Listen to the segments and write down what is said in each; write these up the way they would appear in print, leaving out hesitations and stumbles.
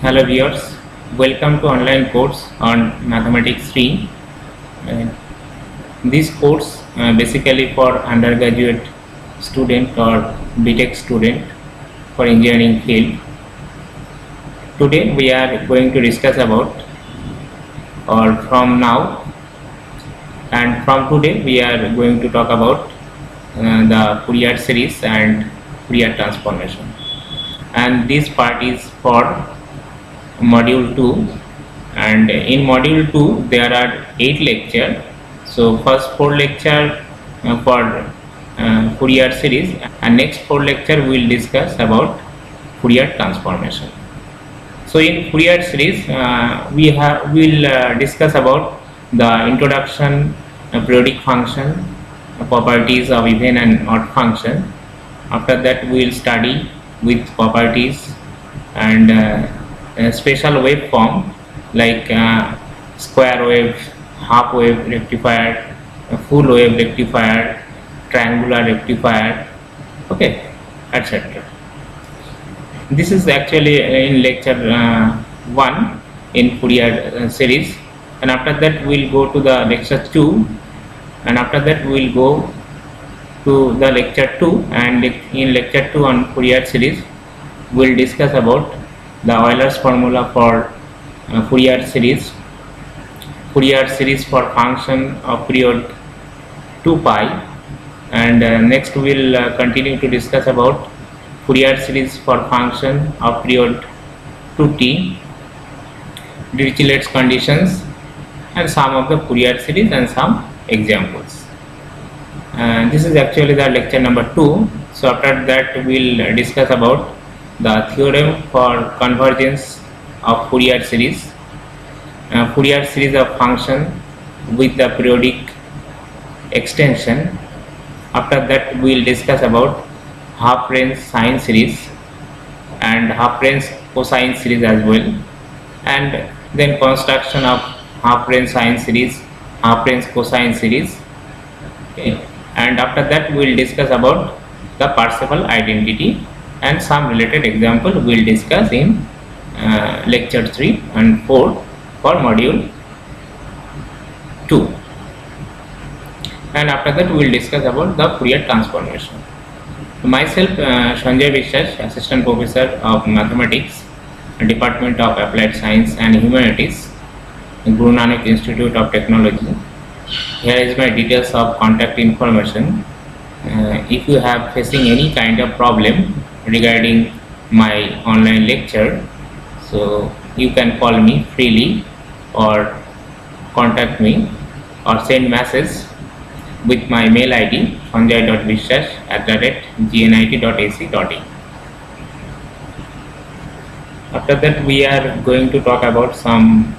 Hello viewers, welcome to online course on Mathematics 3. Uh, this course basically for undergraduate student or BTech student for engineering field. Today we are going to discuss about, or from now and from today we are going to talk about the Fourier series and Fourier transformation. And this part is for module 2, and in module 2 there are 8 lectures. So first 4 lecture for Fourier series, and next 4 lecture we will discuss about Fourier transformation. So in Fourier series we will discuss about the introduction, periodic function, properties of even and odd function. After that we will study with properties and special waveform like square wave, half wave rectifier, full wave rectifier, triangular rectifier, okay, etc. This is actually in lecture 1 in Fourier series, and after that we will go to the lecture 2, and after that we will go to the lecture 2, and in lecture 2 on Fourier series we will discuss about the Euler's formula for Fourier series for function of period 2 pi, and next we will continue to discuss about Fourier series for function of period 2t, Dirichlet's conditions, and some of the Fourier series and some examples. This is actually the lecture number 2. So after that we will discuss about the theorem for convergence of Fourier series, Fourier series of function with the periodic extension. After that we will discuss about half range sine series and half range cosine series as well, and then construction of half range sine series, half range cosine series, okay. And after that we will discuss about the Parseval identity, and some related example we will discuss in lecture 3 and 4 for module 2, and after that we will discuss about the Fourier transformation. Myself Sanjay Vishwas, Assistant Professor of Mathematics, Department of Applied Science and Humanities, Guru Nanak Institute of Technology. Here is my details of contact information. If you have facing any kind of problem regarding my online lecture, so you can call me freely or contact me or send message with my mail ID sanjay.vishwas@gnit.ac.in. After that we are going to talk about some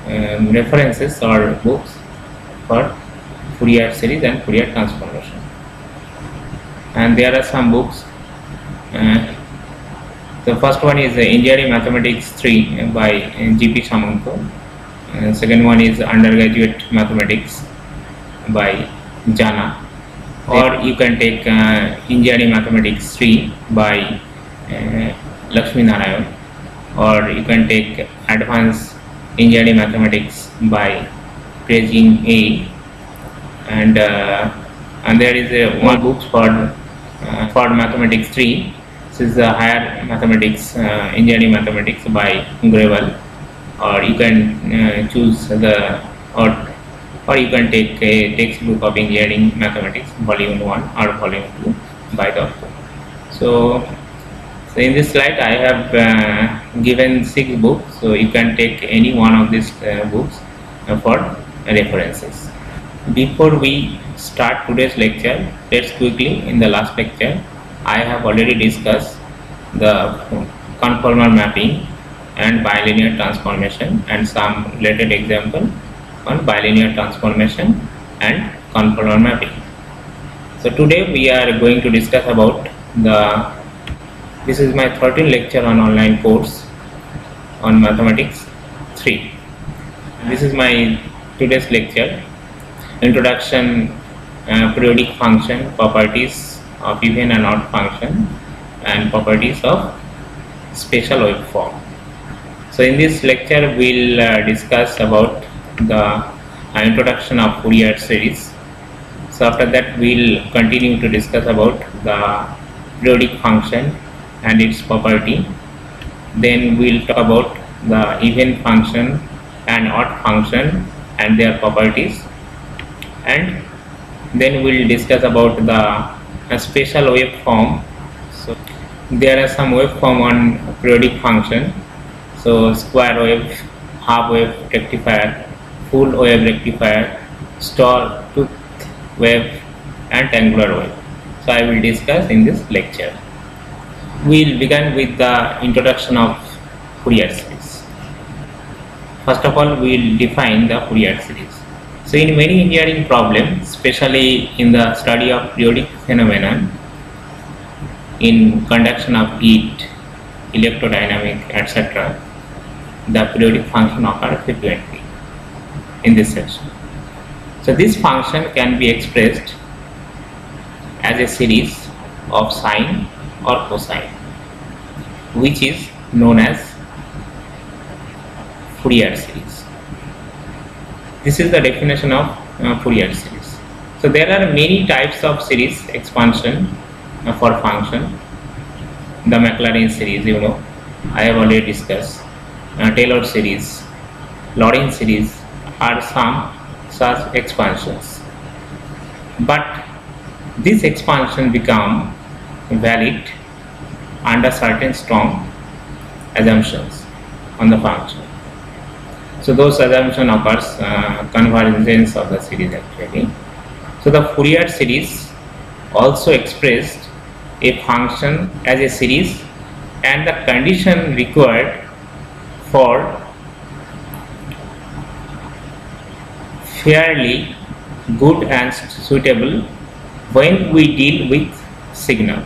references or books for Fourier series and Fourier transformation, and there are some books. The first one is Engineering Mathematics 3 by G.P. Samanto. Second one is Undergraduate Mathematics by Jana, or you can take Engineering Mathematics 3 by Lakshmi Narayan, or you can take Advanced Engineering Mathematics by Prejin A, and there is one book for Mathematics 3. This is the Higher Mathematics, Engineering Mathematics by Grewal, or you can choose the or you can take a textbook of Engineering Mathematics Volume 1 or Volume 2 by the author. So in this slide I have given 6 books, so you can take any one of these books for references. Before we start today's lecture, let's quickly, in the last lecture I have already discussed the conformal mapping and bilinear transformation and some related example on bilinear transformation and conformal mapping. So today we are going to discuss about this is my 13th lecture on online course on Mathematics 3. This is my today's lecture, Introduction, Periodic Function, Properties of Even and Odd Function, and Properties of Special Waveform. So in this lecture we'll discuss about the introduction of Fourier series. So after that we'll continue to discuss about the periodic function and its property. Then we'll talk about the even function and odd function and their properties, and then we'll discuss about the special waveform. So there are some waveform on periodic function. So square wave, half wave rectifier, full wave rectifier, star tooth wave and angular wave. So I will discuss in this lecture. We'll begin with the introduction of Fourier series. First of all, we'll define the Fourier series. So in many engineering problems, especially in the study of periodic phenomenon, in conduction of heat, electrodynamic, etc., the periodic function occurs frequently in this section. So this function can be expressed as a series of sine or cosine, which is known as Fourier series. This is the definition of Fourier series. So there are many types of series expansion for function. The Maclaurin series, I have already discussed. Taylor series, Lorentz series are some such expansions. But this expansion become valid under certain strong assumptions on the function. So those assumptions occurs convergence of the series actually. So the Fourier series also expressed a function as a series, and the condition required for fairly good and suitable when we deal with signal.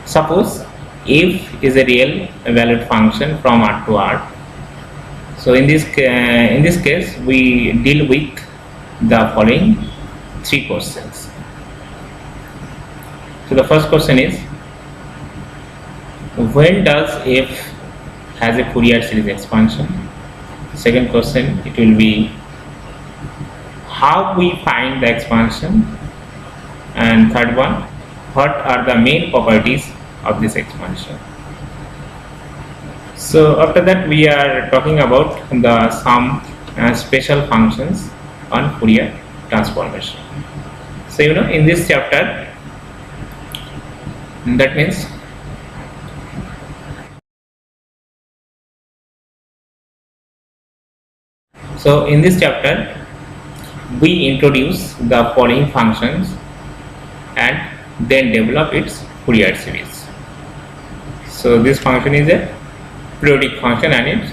Suppose f is a real valued function from R to R. So in this case we deal with the following three questions. So the first question is, when does f has a Fourier series expansion? Second question, it will be how we find the expansion, and third one, what are the main properties of this expansion? So after that we are talking about the some special functions on Fourier transformation. So in this chapter, that means so in this chapter we introduce the following functions and then develop its Fourier series. So this function is a periodic function, and its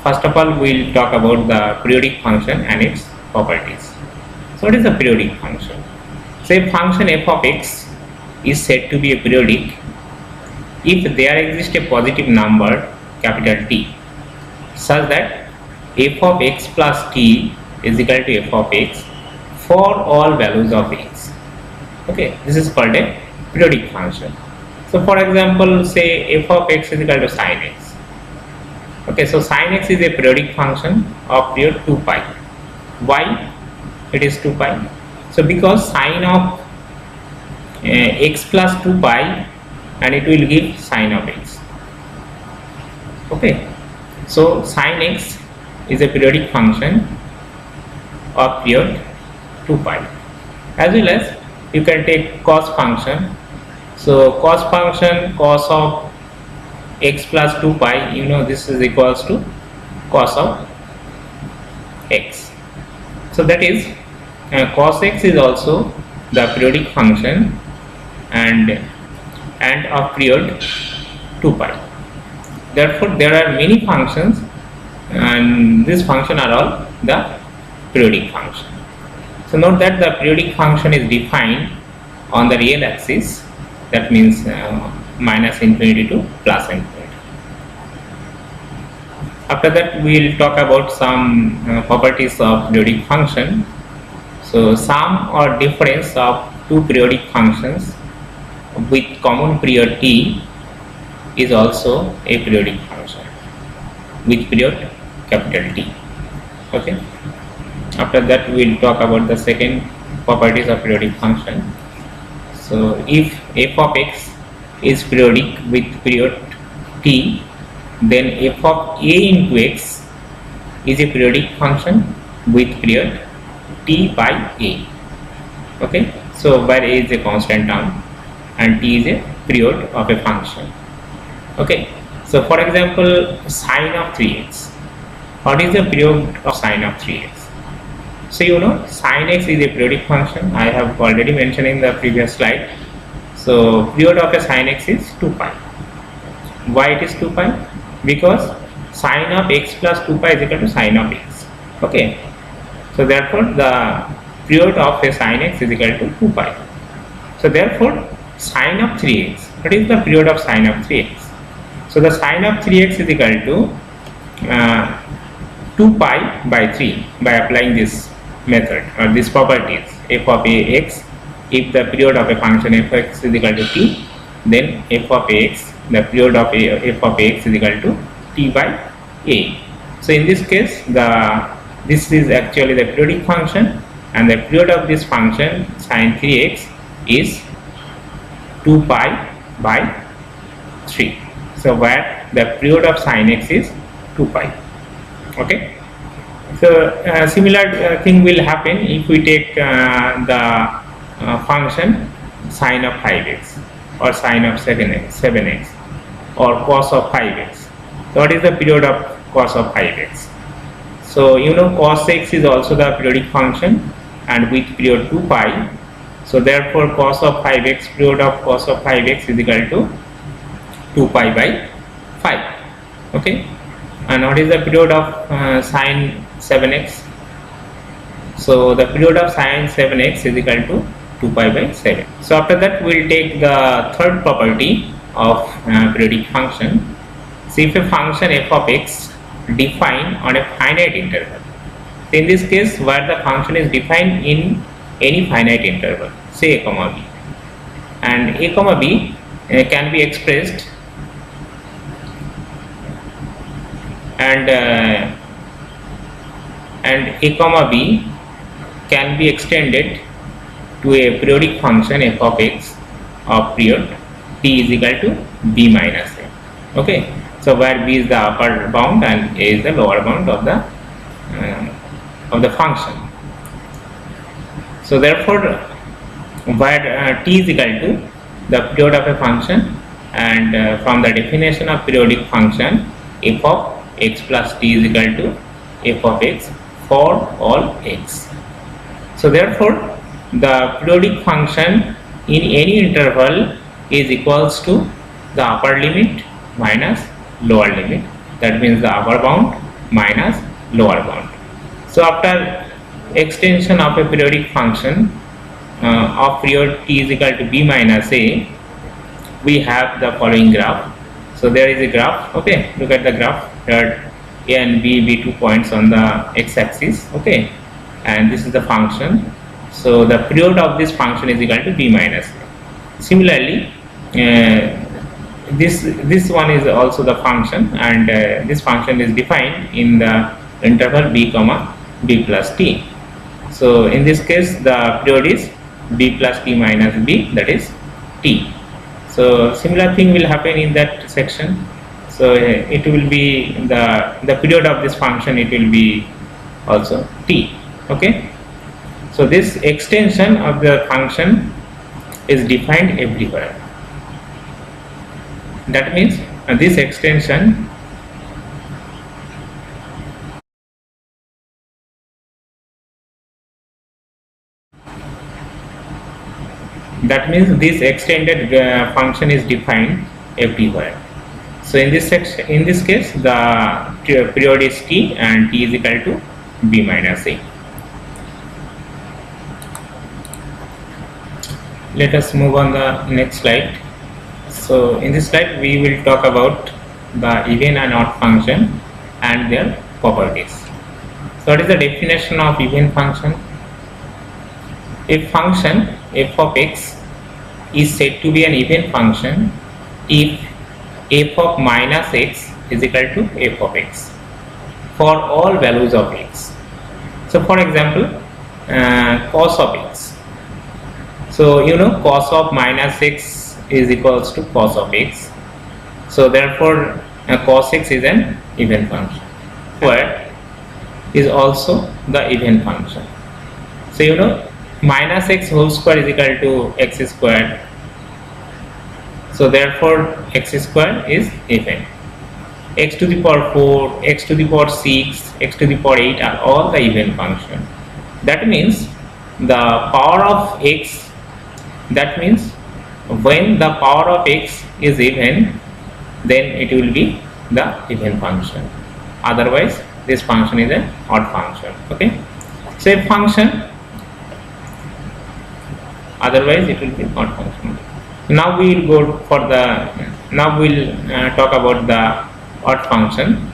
first of all we will talk about the periodic function and its properties. So what is a periodic function? So a function f of x is said to be a periodic if there exists a positive number capital T such that f of x plus t is equal to f of x for all values of x. Okay, this is called a periodic function. So for example, say f of x is equal to sine x. Okay, so sine x is a periodic function of period 2 pi. Why it is 2 pi? So because sine of x plus 2 pi, and it will give sine of x. Okay, so sine x is a periodic function of period 2 pi. As well as you can take cos function. So cos function, cos of x plus 2 pi, this is equals to cos of x. So that is cos x is also the periodic function and of period 2 pi. Therefore there are many functions, and these functions are all the periodic function. So note that the periodic function is defined on the real axis, that means minus infinity to plus infinity. After that we will talk about some properties of periodic function. So sum or difference of two periodic functions with common period t is also a periodic function. with period capital T. Okay. After that we will talk about the second properties of periodic function. So if f of x is periodic with period t, then f of a into x is a periodic function with period t by a. Okay, so where a is a constant term and t is a period of a function. Okay, so for example, sine of 3x. What is the period of sine of 3x? So you know, sine x is a periodic function. I have already mentioned in the previous slide. So period of a sine x is 2 pi. Why it is 2 pi? Because sine of x plus 2 pi is equal to sine of x. Okay. So therefore the period of a sine x is equal to 2 pi. So therefore sine of 3x. What is the period of sine of 3x? So the sine of 3x is equal to 2 pi by 3 by applying this method or these properties f of ax. If the period of a function f of x is equal to t, then f of ax, the period of f of ax is equal to t by a. So in this case, this is actually the periodic function, and the period of this function sine 3x is 2 pi by 3. So where the period of sine x is 2 pi. Okay. So similar thing will happen if we take the function sine of 5x or sine of 7x or cos of 5x. So what is the period of cos of 5x? So you know, cos x is also the periodic function and with period 2 pi. So therefore cos of 5x, period of cos of 5x is equal to 2 pi by 5. Okay. And what is the period of sine 7x? So the period of sine 7x is equal to 2 pi by 7. So after that we will take the third property of periodic function. So if a function f of x defined on a finite interval. So in this case, where the function is defined in any finite interval, say a comma b, and a comma b can be expressed and a comma b can be extended to a periodic function f of x of period t is equal to b minus a. Okay, so where b is the upper bound and a is the lower bound of the function. So therefore, where t is equal to the period of a function, and from the definition of periodic function, f of x plus t is equal to f of x for all x. So therefore the periodic function in any interval is equals to the upper limit minus lower limit, that means the upper bound minus lower bound. So after extension of a periodic function of period t is equal to b minus a, we have the following graph. So there is a graph. Okay, look at the graph. Here a and b be 2 points on the x-axis. Okay, and this is the function. So the period of this function is equal to b minus a. Similarly, this one is also the function, and this function is defined in the interval b comma b plus t. So in this case the period is b plus t minus b, that is t. So similar thing will happen in that section. So it will be the period of this function, it will be also t. Okay, so this extension of the function is defined everywhere. That means this extension this extended function is defined everywhere. So in this section, in this case, the period is t and t is equal to b minus a. Let us move on the next slide. So in this slide we will talk about the even and odd function and their properties. So what is the definition of even function? A function f of x is said to be an even function if f of minus x is equal to f of x for all values of x. So for example, cos of x. So you know cos of minus x is equals to cos of x. So therefore cos x is an even function. Square is also the even function. So you know minus x whole square is equal to x squared. So therefore x square is even. X to the power 4, x to the power 6, x to the power 8 are all the even function. That means the power of x, that means when the power of x is even, then it will be the even function. Otherwise this function is an odd function. Okay, so a function, otherwise it will be odd function. Now we will go for the, now we will talk about the odd function.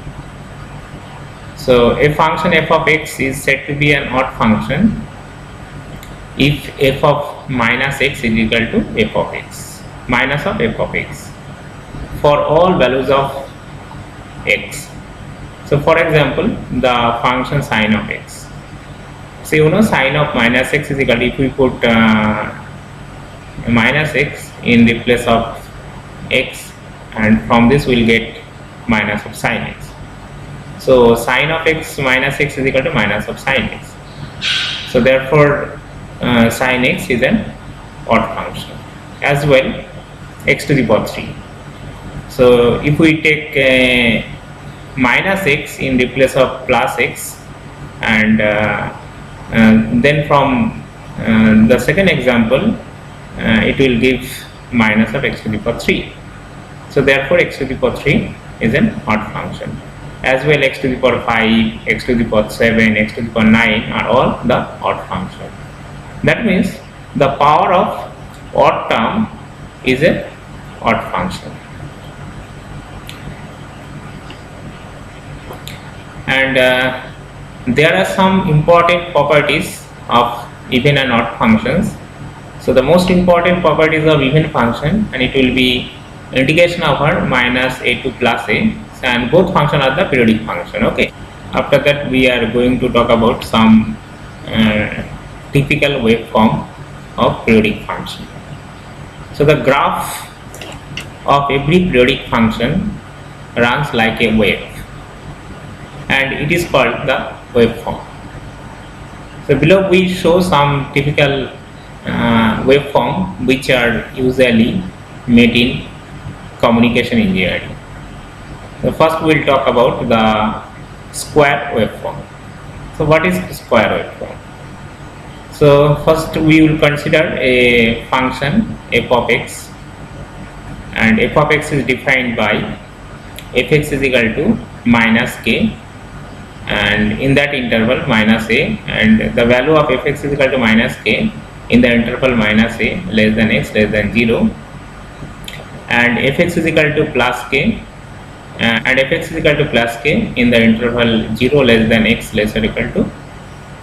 So a function f of x is said to be an odd function if f of minus x is equal to f of x, minus of f of x for all values of x. So for example, the function sine of x. So you know sine of minus x is equal to, if we put minus x in the place of x, and from this we will get minus of sine x. So sine of x minus x is equal to minus of sine x. So therefore sine x is an odd function. As well, x to the power 3. So if we take minus x in the place of plus x, and then from the second example it will give minus of x to the power 3. So therefore x to the power 3 is an odd function. As well, x to the power 5, x to the power 7, x to the power 9 are all the odd function. That means the power of odd term is an odd function. And there are some important properties of even and odd functions. So the most important properties of even function, and it will be integration over minus a to plus a, and both functions are the periodic function. Okay, after that we are going to talk about some typical waveform of periodic function. So the graph of every periodic function runs like a wave, and it is called the waveform. So below we show some typical waveform which are usually made in communication engineering. So first we will talk about the square waveform. So what is square waveform? So first we will consider a function f of x, and f of x is defined by fx is equal to minus k, and in that interval minus a, and the value of fx is equal to minus k in the interval minus a less than x less than 0, and fx is equal to plus k, and fx is equal to plus k in the interval 0 less than x less or equal to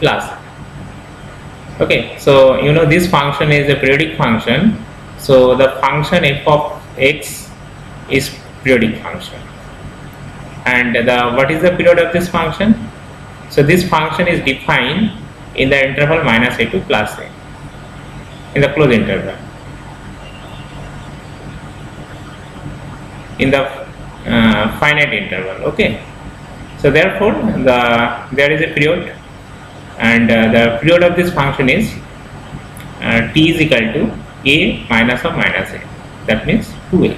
plus. Okay, so you know this function is a periodic function. So the function f of x is periodic function, and what is the period of this function? So this function is defined in the interval minus a to plus a, in the closed interval, in the finite interval. Okay, so therefore there is a period, and the period of this function is t is equal to a minus of minus a, that means 2a.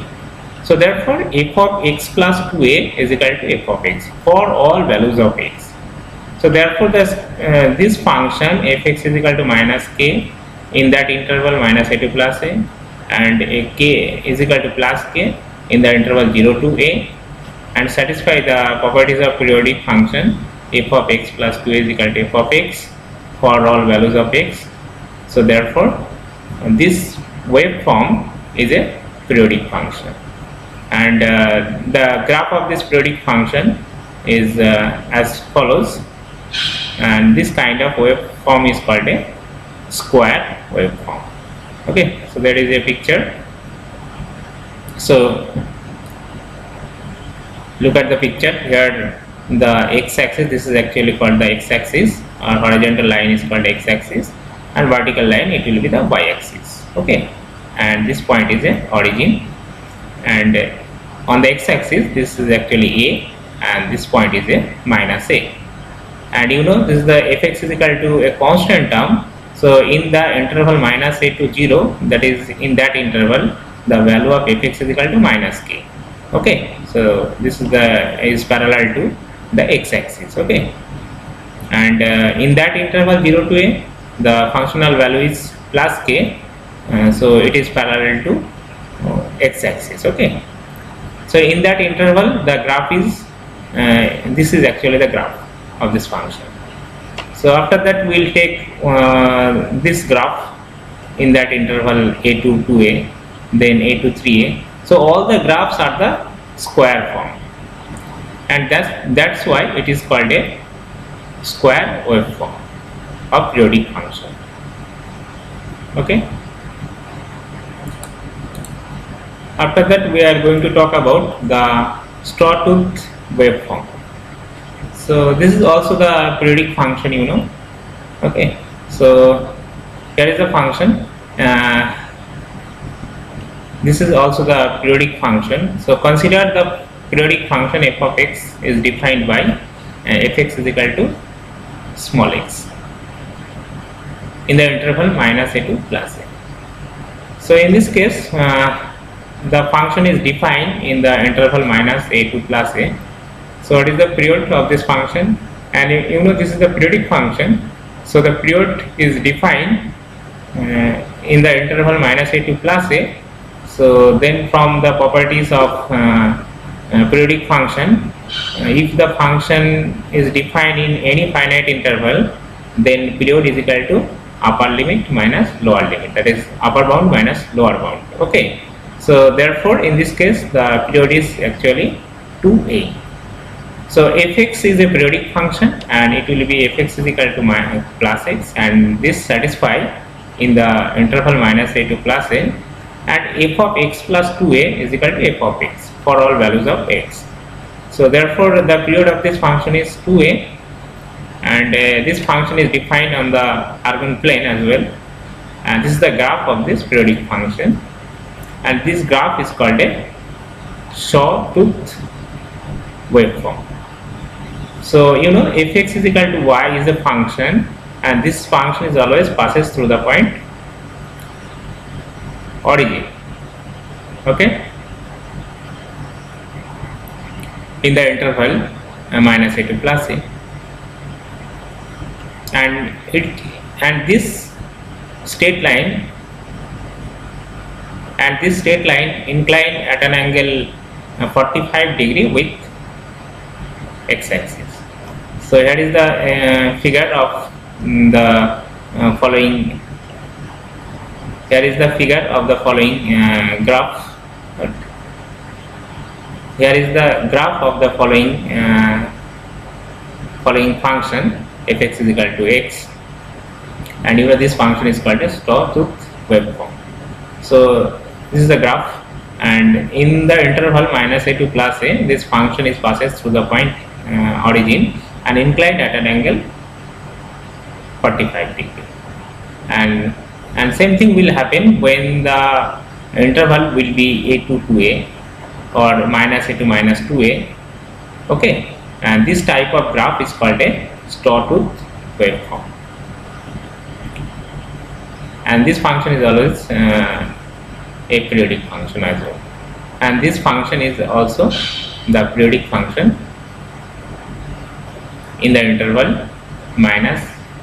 So therefore f of x plus 2a is equal to f of x for all values of x. So therefore this function fx is equal to minus k in that interval minus a to plus a, and a k is equal to plus k in the interval 0 to a, and satisfy the properties of periodic function f of x plus 2a is equal to f of x for all values of x. So therefore this waveform is a periodic function, and the graph of this periodic function is as follows, and this kind of waveform is called a square waveform. Okay, so there is a picture. So look at the picture here, the x-axis, this is actually called the x-axis, or horizontal line is called x-axis, and vertical line it will be the y-axis. Okay, and this point is a origin, and on the x-axis this is actually a, and this point is a minus a, and you know this is the fx is equal to a constant term. So in the interval minus a to 0, that is in that interval the value of fx is equal to minus k. Okay, so this is parallel to the x-axis. Okay, and in that interval 0 to a, the functional value is plus k, so it is parallel to x-axis. Okay, so in that interval the graph is this is actually the graph of this function. So after that we will take this graph in that interval a to 2a, then a to 3a. So all the graphs are the square form, and that's why it is called a square waveform of periodic function. Okay. After that we are going to talk about the sawtooth waveform. So this is also the periodic function, you know. Okay, so here is the function. This is also the periodic function. So consider the periodic function f of x is defined by fx is equal to small x in the interval minus a to plus a. So in this case the function is defined in the interval minus a to plus a. So what is the period of this function? And you know this is the periodic function. So the period is defined in the interval minus a to plus a. So then from the properties of periodic function, if the function is defined in any finite interval, then period is equal to upper limit minus lower limit, that is upper bound minus lower bound. Okay, so therefore in this case the period is actually 2a. So fx is a periodic function, and it will be fx is equal to minus plus x, and this satisfied in the interval minus a to plus a, and f of x plus 2a is equal to f of x for all values of x. So therefore the period of this function is 2a, and this function is defined on the Argand plane as well, and this is the graph of this periodic function, and this graph is called a sawtooth waveform. So you know fx is equal to y is a function, and this function is always passes through the point origin. Okay, in the interval minus a to plus a, and this straight line incline at an angle 45 degree with x-axis. So here is the figure of the following. Here is the figure of the following graph. Here is the graph of the following function fx is equal to x, and even this function is called a sawtooth waveform. So this is the graph, and in the interval minus a to plus a, this function is passes through the point origin and inclined at an angle 45 degree, and same thing will happen when the interval will be a to 2a or minus a to minus 2a. Okay, and this type of graph is called a sawtooth waveform, and this function is always a periodic function as well, and this function is also the periodic function in the interval minus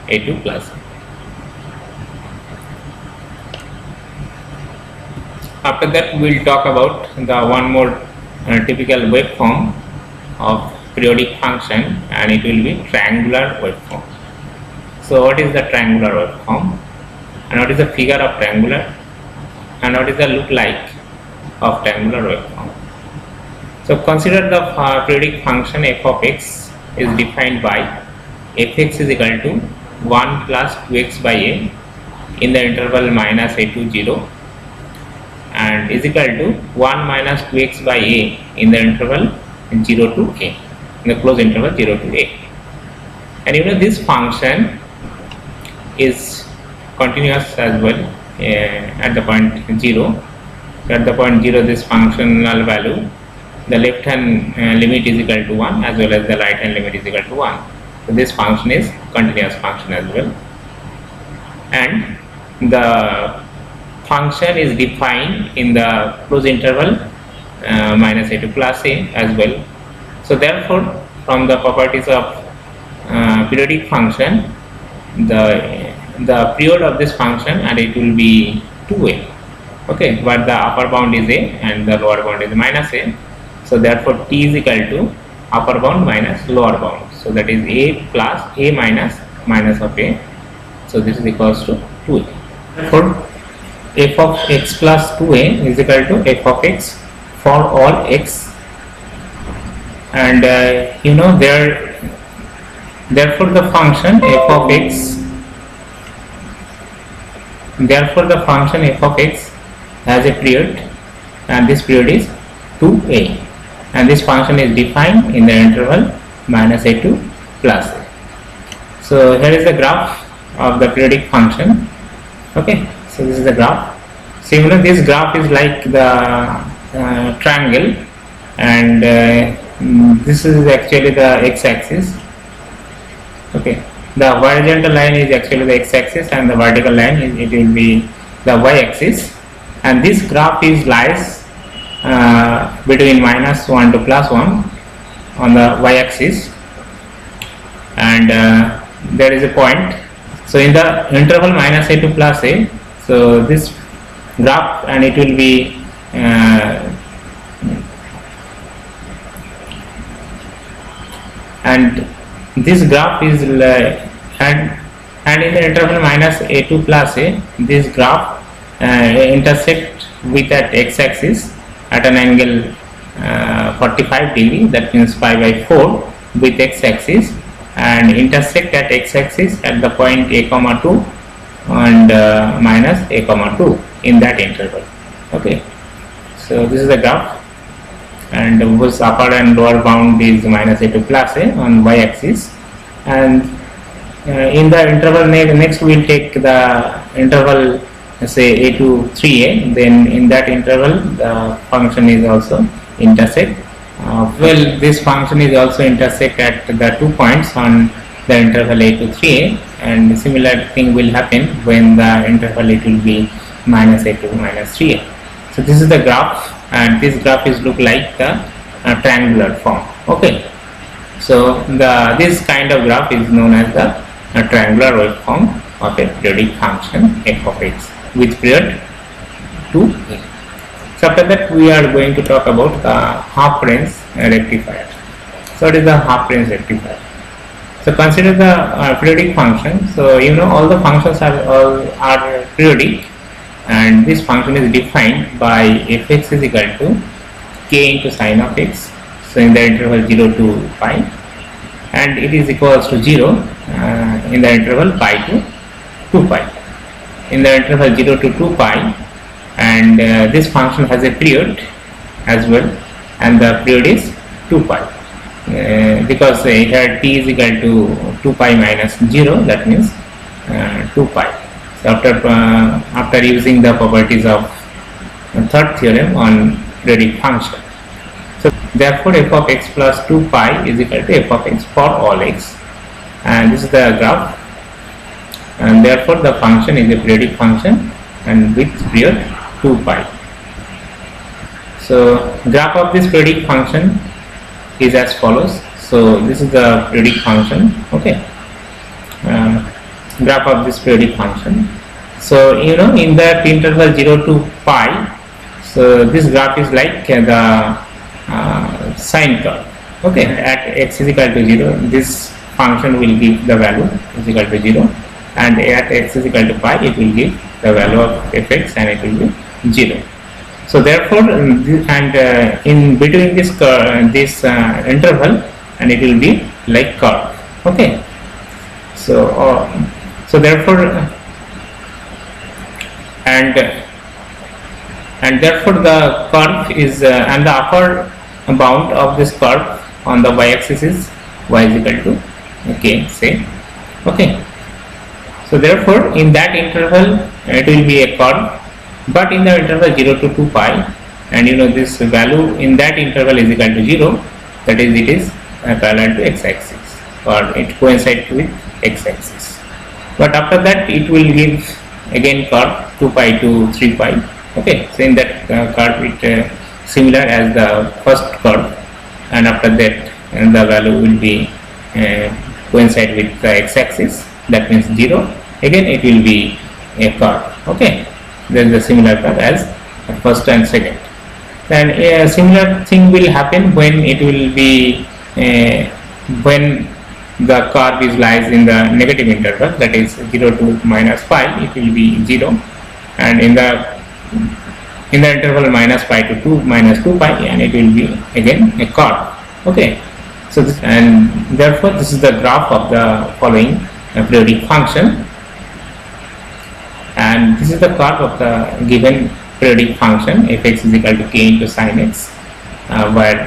a to plus a. After that we will talk about the one more typical waveform of periodic function, and it will be triangular waveform. So what is the triangular waveform, and what is the figure of triangular, and what is the look like of triangular waveform? So consider the periodic function f of x is defined by fx is equal to 1 plus 2x by a in the interval minus a to 0, and is equal to 1 minus 2x by a in the interval 0 to a, in the closed interval 0 to a. And this function is continuous as well at the point 0. So at the point 0, this functional value, the left hand limit is equal to 1 as well as the right hand limit is equal to 1. So this function is continuous function as well. And the function is defined in the closed interval minus a to plus a as well. So therefore, from the properties of periodic function, the period of this function, and it will be 2a, okay, but the upper bound is a and the lower bound is minus a. So therefore t is equal to upper bound minus lower bound. So that is a plus a minus of a. So this is equals to 2a. Therefore f of x plus 2a is equal to f of x for all x, and therefore the function f of x has a period, and this period is 2a, and this function is defined in the interval minus a to plus a. So here is the graph of the periodic function. Okay, so this is the graph. So this graph is like the triangle, and this is actually the x-axis. Okay, the horizontal line is actually the x-axis, and the vertical line it will be the y-axis, and this graph is lies between minus 1 to plus 1 on the y-axis, and there is a point. So in the interval minus a to plus a, so this graph, and it will be and this graph is and in the interval minus a to plus a, this graph intersect with that x-axis at an angle 45 degree, that means pi by 4 with x-axis, and intersect at x-axis at the point a comma 2 and minus a comma 2 in that interval. Okay, so this is the graph, and whose upper and lower bound is minus a to plus a on y-axis, and in the interval next we will take the interval, say a to 3a, then in that interval the function is also intersect. Well, this function is also intersect at the 2 points on the interval a to 3a, and similar thing will happen when the interval it will be minus a to minus 3a. So this is the graph, and this graph is look like the triangular form. Okay, so this kind of graph is known as the triangular waveform of a periodic function f of x with period 2a. So after that we are going to talk about the half range rectifier. So what is the half range rectifier? So consider the periodic function. So all the functions are periodic, and this function is defined by fx is equal to k into sine of x, so in the interval 0 to pi, and it is equals to 0 in the interval pi to 2 pi, in the interval 0 to 2 pi, and this function has a period as well, and the period is 2 pi, because here t is equal to 2 pi minus 0, that means 2 pi. So after using the properties of third theorem on periodic function, so therefore f of x plus 2 pi is equal to f of x for all x, and this is the graph, and therefore the function is a periodic function and with period 2 pi. So graph of this periodic function is as follows. So this is the periodic function. Okay, graph of this periodic function. So in that interval 0 to pi, so this graph is like the sine curve. Okay, at x is equal to 0, this function will give the value is equal to 0, and at x is equal to pi, it will give the value of fx, and it will be 0. So therefore, and in between this interval, and it will be like curve. Okay, so therefore, and therefore the curve is and the upper bound of this curve on the y-axis is y is equal to k, say. Okay. So therefore, in that interval, it will be a curve, but in the interval 0 to 2 pi, and this value in that interval is equal to 0. That is, it is parallel to x-axis, or it coincides with x-axis. But after that, it will give again curve 2 pi to 3 pi. Okay, so in that curve, it similar as the first curve, and after that, the value will be coincide with the x-axis. That means 0. Again, it will be a curve. Okay, there is a similar curve as the first and second. Then a similar thing will happen when it will be when the curve is lies in the negative interval, that is 0 to minus pi, it will be 0, and in the interval minus pi to 2 minus 2 pi, and it will be again a curve. Okay, so this, and therefore this is the graph of the following periodic function, and this is the curve of the given periodic function fx is equal to k into sin x, where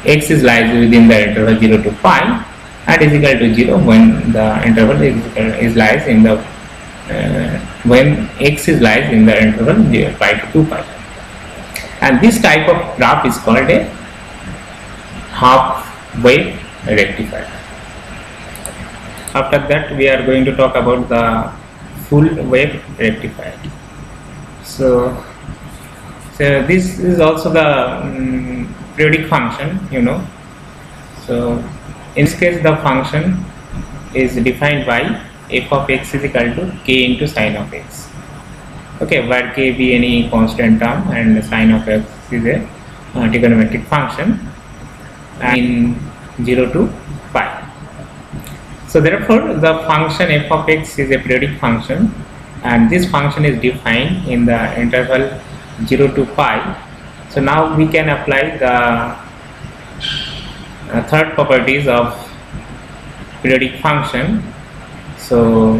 x is lies within the interval 0 to pi and is equal to 0 when the interval is lies in the when x is lies in the interval 0 pi to 2 pi, and this type of graph is called a half wave rectifier. After that, we are going to talk about the full wave rectifier. So this is also the periodic function, So in this case, the function is defined by f of x is equal to k into sin of x. Okay, where k be any constant term and sin of x is a trigonometric function in 0 to pi. So therefore, the function f of x is a periodic function, and this function is defined in the interval 0 to pi. So now we can apply the third properties of periodic function. So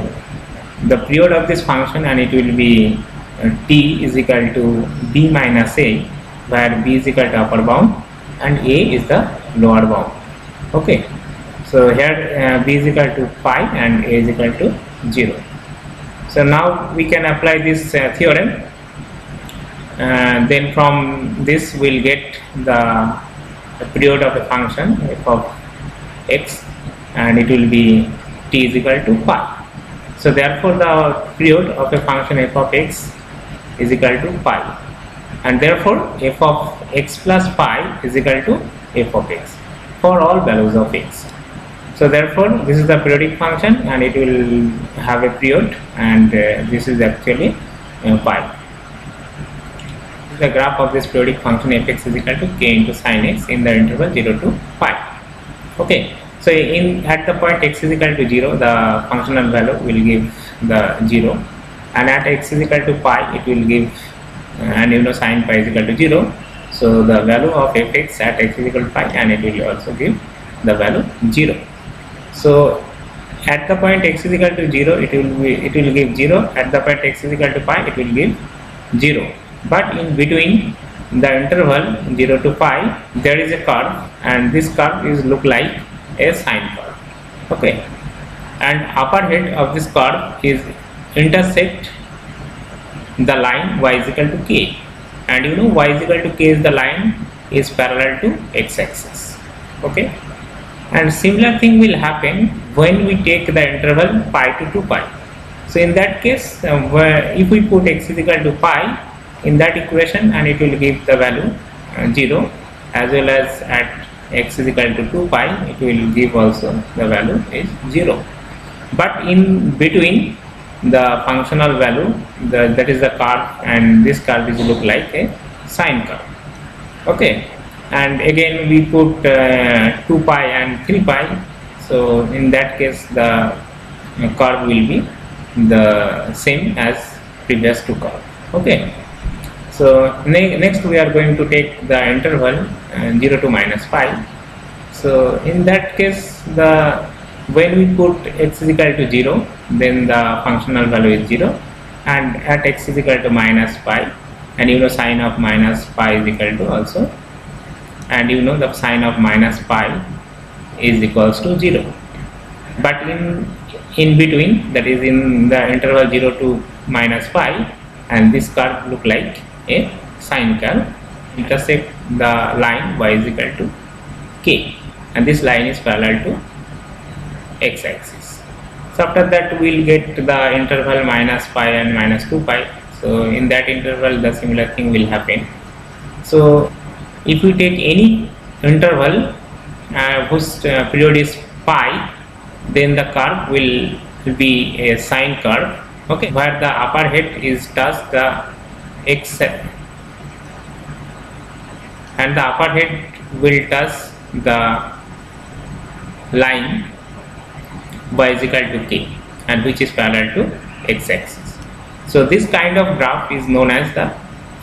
the period of this function, and it will be t is equal to b minus a, where b is equal to upper bound and a is the lower bound. Okay, so here b is equal to pi and a is equal to 0. So now we can apply this theorem, and then from this we'll get the period of a function f of x, and it will be t is equal to pi. So therefore the period of a function f of x is equal to pi, and therefore f of x plus pi is equal to f of x for all values of x. So therefore this is the periodic function, and it will have a period, and this is actually pi. The graph of this periodic function fx is equal to k into sin x in the interval 0 to pi. Okay, so at the point x is equal to 0, the functional value will give the 0, and at x is equal to pi, it will give and sin pi is equal to 0. So the value of fx at x is equal to pi, and it will also give the value 0. So at the point x is equal to 0, it will give 0. At the point x is equal to pi, it will give 0. But in between the interval 0 to pi, there is a curve, and this curve is look like a sine curve. Okay, and upper head of this curve is intersect the line y is equal to k, and y is equal to k is the line is parallel to x-axis. Okay, and similar thing will happen when we take the interval pi to 2 pi. So in that case, if we put x is equal to pi in that equation, and it will give the value 0, as well as at x is equal to 2 pi, it will give also the value is 0. But in between the functional value, that is the curve, and this curve is look like a sine curve. Okay, and again we put 2 pi and 3 pi. So in that case, the curve will be the same as previous two curve. Okay, so next we are going to take the interval 0 to minus pi. So in that case, when we put x is equal to 0, then the functional value is 0, and at x is equal to minus pi, and sine of minus pi is equal to also and you know the sign of minus pi is equals to 0. But in between, that is in the interval 0 to minus pi, and this curve look like a sine curve, intersect the line y is equal to k, and this line is parallel to x-axis. So after that we will get the interval minus pi and minus 2 pi. So in that interval the similar thing will happen. So if we take any interval whose period is pi, then the curve will be a sine curve, okay, where the upper head is touch the x and the upper head will touch the line y is equal to k, and which is parallel to x-axis. So this kind of graph is known as the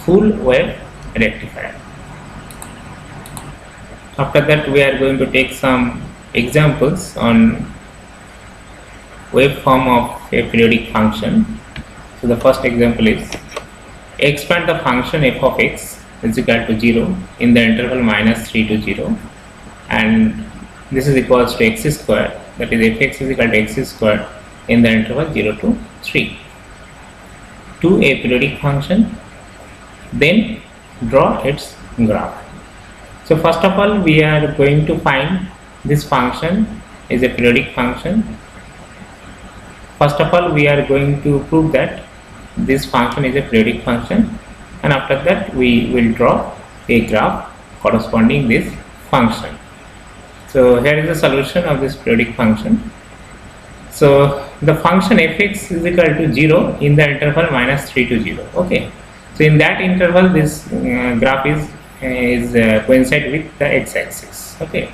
full wave rectifier. After that we are going to take some examples on waveform of a periodic function. So the first example is expand the function f of x is equal to 0 in the interval minus 3 to 0, and this is equals to x square, that is fx is equal to x square in the interval 0 to 3 to a periodic function. Then draw its graph. So first of all we are going to find this function is a periodic function. First of all we are going to prove that this function is a periodic function, and after that we will draw a graph corresponding this function. So here is the solution of this periodic function. So the function fx is equal to 0 in the interval minus 3 to 0, okay. So in that interval this graph is coincide with the x-axis, okay.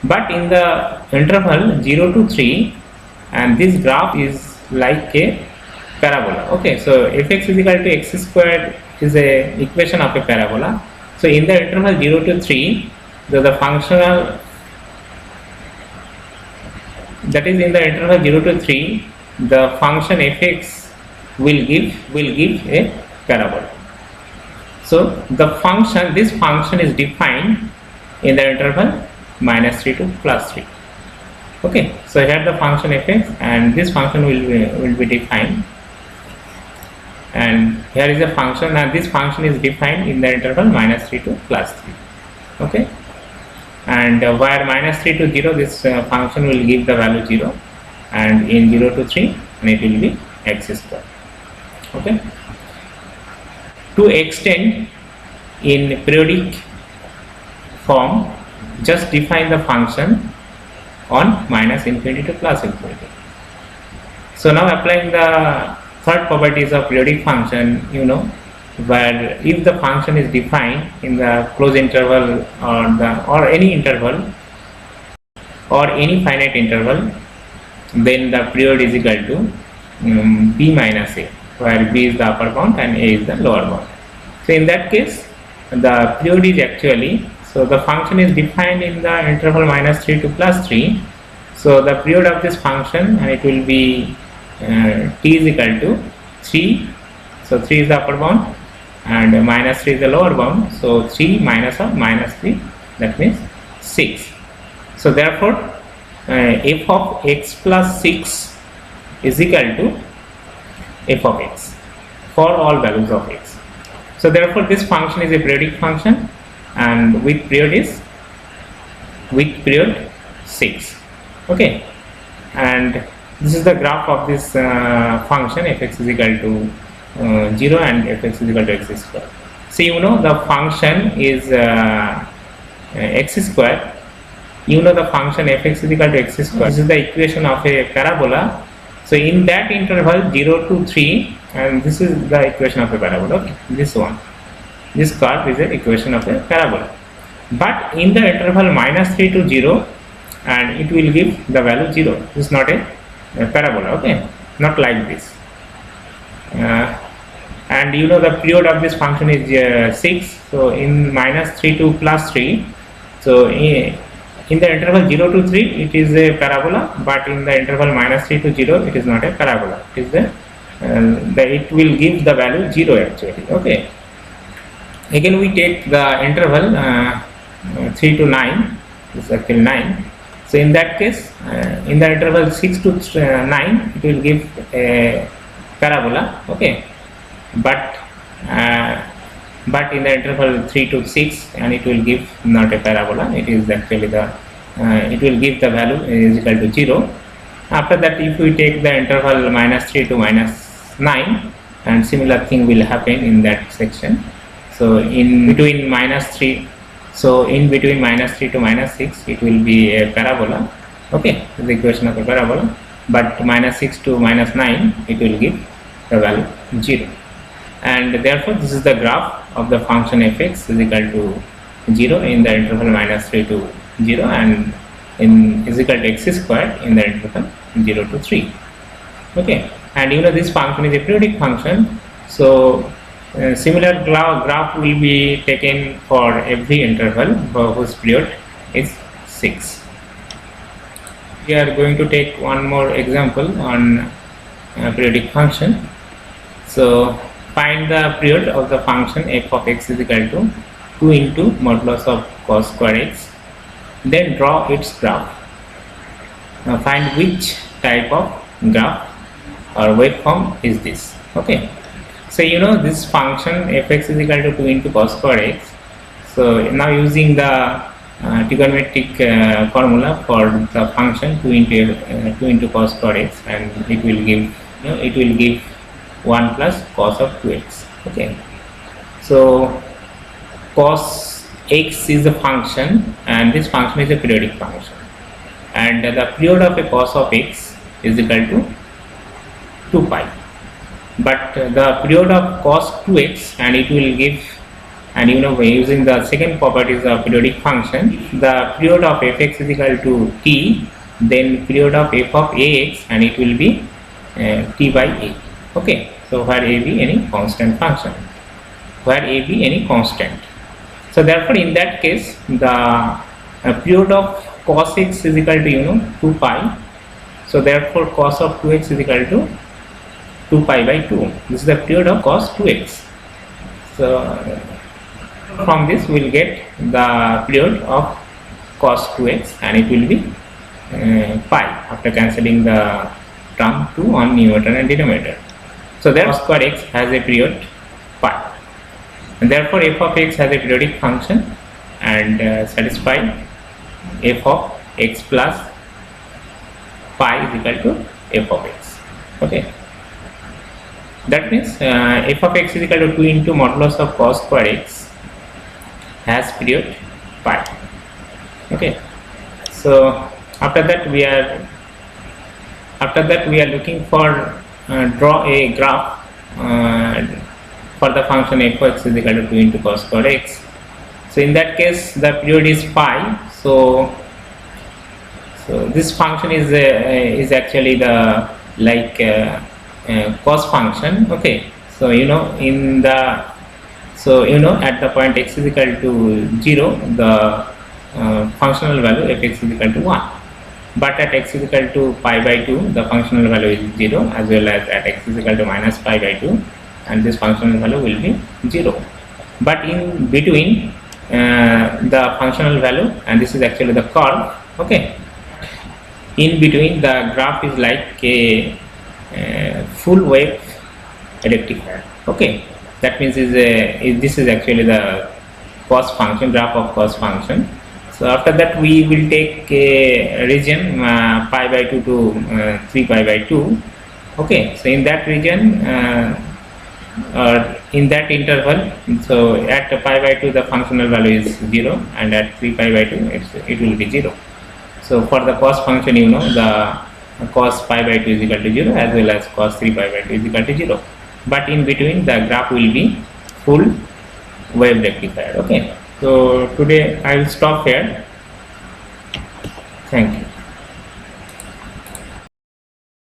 But in the interval 0 to 3, and this graph is like a parabola, okay. So fx is equal to x squared is a equation of a parabola. So in the interval 0 to 3, the functional, that is in the interval 0 to 3, the function fx will give a parabola. So the function, this function is defined in the interval minus 3 to plus 3, okay. So here the function fx, and this function will be defined, and here is a function, and this function is defined in the interval minus 3 to plus 3, okay. And where minus 3 to 0, this function will give the value 0, and in 0 to 3, and it will be x square, okay. To extend in periodic form, just define the function on minus infinity to plus infinity. So now applying the third properties of periodic function, you know, where if the function is defined in the closed interval or any interval or any finite interval, then the period is equal to b minus a, where b is the upper bound and a is the lower bound. So in that case the period is actually, so the function is defined in the interval minus 3 to plus 3. So the period of this function, and it will be t is equal to 3. So 3 is the upper bound and minus 3 is the lower bound. So 3 minus of minus 3, that means 6. So therefore f of x plus 6 is equal to f of x for all values of x. So therefore this function is a periodic function, and with period 6, okay. And this is the graph of this function fx is equal to 0 and fx is equal to x square. So you know the function is x square, you know the function fx is equal to x square. This is the equation of a parabola. So in that interval 0 to 3, and this is the equation of a parabola, okay. This one, this curve is an equation of a parabola. But in the interval minus 3 to 0, and it will give the value 0. This is not a parabola, okay, not like this. And you know the period of this function is 6. So in minus 3 to plus 3, so in the interval 0 to 3 it is a parabola, but in the interval minus 3 to 0 it is not a parabola. It is it will give the value 0 actually, okay. Again we take the interval 3 to 9, this is actually 9. So in that case, in the interval 6 to 9, it will give a parabola, okay, but in the interval 3 to 6, and it will give not a parabola, it is actually the it will give the value is equal to 0. After that, if we take the interval -3 to -9, and similar thing will happen in that section. So in between -3, so in between -3 to -6, it will be a parabola, okay, the equation of a parabola, but -6 to -9, it will give the value 0. And therefore this is the graph of the function fx is equal to 0 in the interval -3 to 0, and in is equal to x squared in the interval 0 to 3, okay. And you know this function is a periodic function, so similar graph will be taken for every interval whose period is 6. We are going to take one more example on periodic function. So find the period of the function f of x is equal to 2 into modulus of cos square x, then draw its graph. Now find which type of graph or waveform is this, okay. So you know this function fx is equal to 2 into cos square x. So now using the trigonometric formula for the function 2 into cos square x, and it will give, you know, it will give 1 plus cos of 2x, okay. So cos x is the function, and this function is a periodic function, and the period of a cos of x is equal to 2 pi. But the period of cos 2x, and it will give, and you know, by using the second properties of periodic function, the period of fx is equal to t, then period of f of ax, and it will be t by a, okay. So where a be any constant function, where a be any constant. So therefore in that case the period of cos x is equal to, you know, 2 pi. So therefore cos of 2x is equal to 2 pi by 2. This is the period of cos 2x. So from this we will get the period of cos 2x, and it will be pi after cancelling the term 2 on numerator and denominator. So there cos square x has a period pi, and therefore f of x has a periodic function, and satisfy f of x plus pi is equal to f of x, okay. That means f of x is equal to 2 into modulus of cos square x has period pi, okay. So after that we are looking for draw a graph for the function f of x is equal to 2 into cos square x. So in that case the period is pi. So this function is actually the like cos function, okay. So you know at the point x is equal to 0, the functional value fx is equal to 1, but at x is equal to pi by 2 the functional value is 0, as well as at x is equal to minus pi by 2, and this functional value will be 0. But in between the functional value, and this is actually the curve, okay, in between the graph is like a full wave rectifier, okay. That means this is actually the cos function, graph of cos function. So after that we will take a region pi by 2 to 3 pi by 2, okay. So in that region in that interval, so at pi by 2 the functional value is 0, and at 3 pi by 2 it will be 0. So for the cos function, you know, the cos pi by 2 is equal to 0, as well as cos 3 pi by 2 is equal to 0, but in between the graph will be full wave rectifier, okay. So today I will stop here. Thank you.